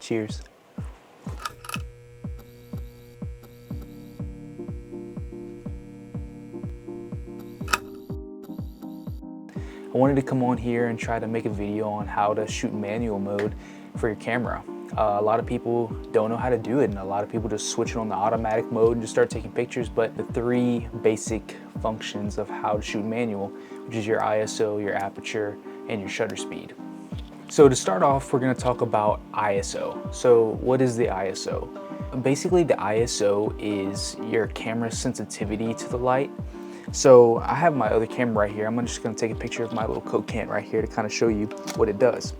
Cheers. I wanted to come on here and try to make a video on how to shoot manual mode for your camera. A lot of people don't know how to do it, and a lot of people just switch it on the automatic mode and just start taking pictures. But the three basic functions of how to shoot manual, which is your ISO, your aperture, and your shutter speed. So to start off, we're going to talk about ISO. So what is the ISO? Basically, the ISO is your camera sensitivity to the light. So I have my other camera right here. I'm just going to take a picture of my little Coke can right here to kind of show you what it does.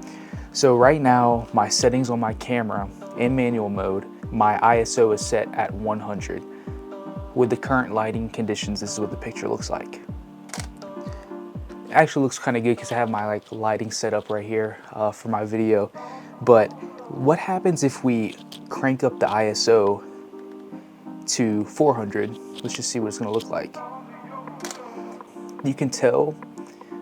So right now, my settings on my camera in manual mode, my ISO is set at 100. With the current lighting conditions, this is what the picture looks like. It actually looks kind of good because I have my lighting set up right here for my video. But what happens if we crank up the ISO to 400? Let's just see what it's going to look like. You can tell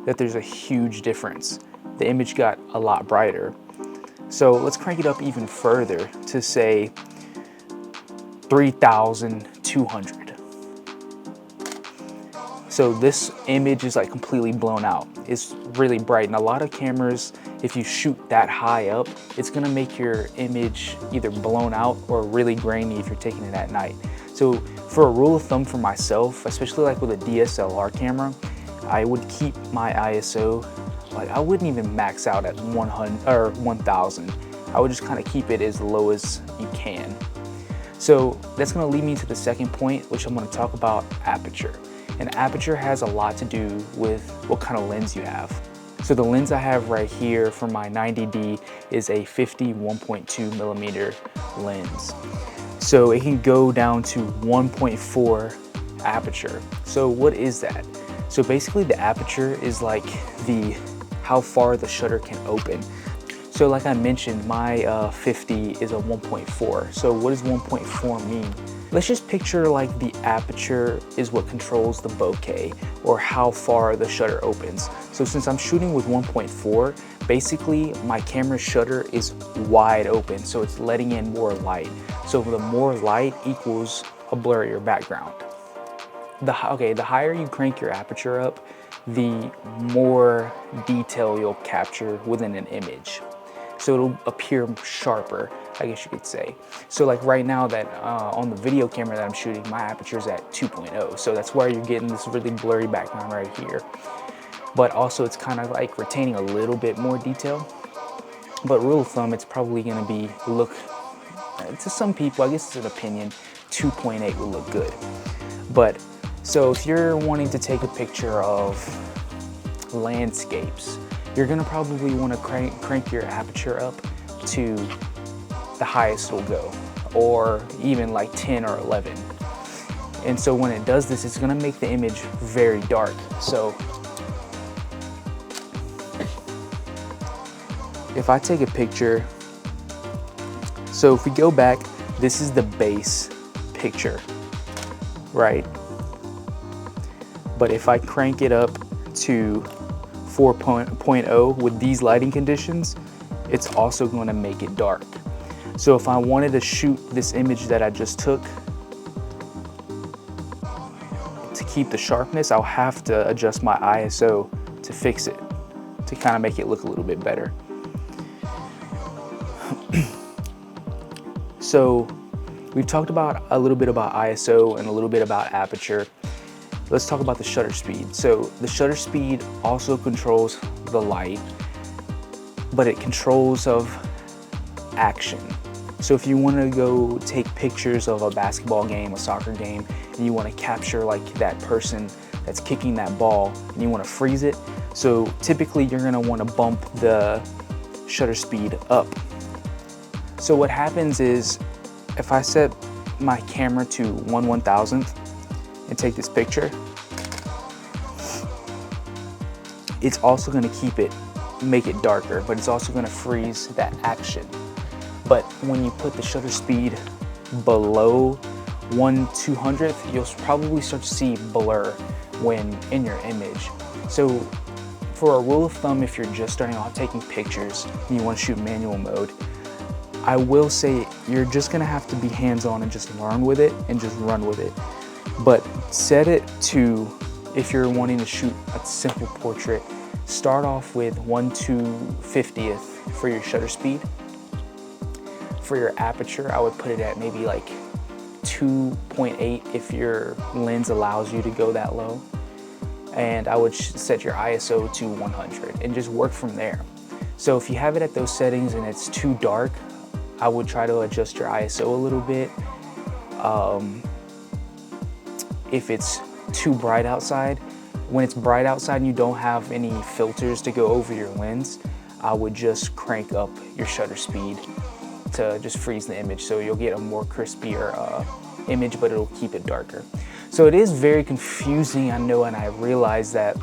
that there's a huge difference. The image got a lot brighter. So let's crank it up even further to say 3,200. So this image is like completely blown out. It's really bright, and a lot of cameras, if you shoot that high up, it's gonna make your image either blown out or really grainy if you're taking it at night. So for a rule of thumb for myself, especially like with a DSLR camera, I would keep my ISO, I wouldn't even max out at 100 or 1000. I would just kind of keep it as low as you can. So that's going to lead me to the second point, which I'm going to talk about aperture. And aperture has a lot to do with what kind of lens you have. So the lens I have right here for my 90D is a 50 1.2 millimeter lens. So it can go down to 1.4 aperture. So what is that? So basically the aperture is like how far the shutter can open. So like I mentioned, my 50 is a 1.4. So what does 1.4 mean? Let's just picture like the aperture is what controls the bokeh, or how far the shutter opens. So since I'm shooting with 1.4, basically my camera shutter is wide open, so it's letting in more light. So the more light equals a blurrier background. The higher you crank your aperture up, the more detail you'll capture within an image. So it'll appear sharper, I guess you could say. So like right now that on the video camera that I'm shooting, my aperture is at 2.0. So that's why you're getting this really blurry background right here. But also it's kind of like retaining a little bit more detail. But rule of thumb, it's probably gonna be to some people, I guess it's an opinion, 2.8 will look good. But so if you're wanting to take a picture of landscapes, you're gonna probably wanna crank your aperture up to the highest it'll go, or even like 10 or 11. And so when it does this, it's gonna make the image very dark. So if I take a picture, so if we go back, this is the base picture, right? But if I crank it up to 4.0 with these lighting conditions, it's also going to make it dark. So if I wanted to shoot this image that I just took, to keep the sharpness, I'll have to adjust my ISO to fix it, to kind of make it look a little bit better. So we've talked about a little bit about ISO and a little bit about aperture. Let's talk about the shutter speed. So the shutter speed also controls the light, but it controls of action. So if you want to go take pictures of a basketball game, a soccer game, and you want to capture like that person that's kicking that ball and you want to freeze it, so typically you're going to want to bump the shutter speed up. So what happens is if I set my camera to 1/1000th and take this picture, it's also going to make it darker, but it's also going to freeze that action. But when you put the shutter speed below 1/200th, you'll probably start to see blur when in your image. So for a rule of thumb, if you're just starting off taking pictures and you want to shoot manual mode, I will say you're just gonna have to be hands-on and just learn with it and just run with it. But set it to, if you're wanting to shoot a simple portrait, start off with 1/250th for your shutter speed. For your aperture, I would put it at maybe like 2.8 if your lens allows you to go that low. And I would set your ISO to 100 and just work from there. So if you have it at those settings and it's too dark, I would try to adjust your ISO a little bit. If it's too bright outside, when it's bright outside and you don't have any filters to go over your lens, I would just crank up your shutter speed to just freeze the image, so you'll get a more crispier image, but it'll keep it darker. So it is very confusing, I know, and I realize that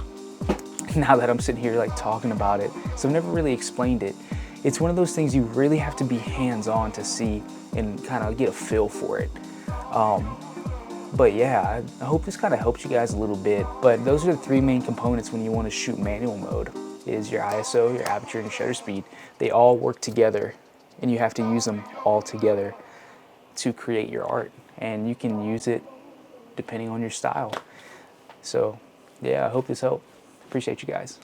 now that I'm sitting here like talking about it. So I've never really explained it. It's one of those things you really have to be hands-on to see and kind of get a feel for it. But yeah, I hope this kind of helps you guys a little bit. But those are the three main components when you want to shoot manual mode, is your ISO, your aperture, and your shutter speed. They all work together, and you have to use them all together to create your art. And you can use it depending on your style. So yeah, I hope this helped. Appreciate you guys.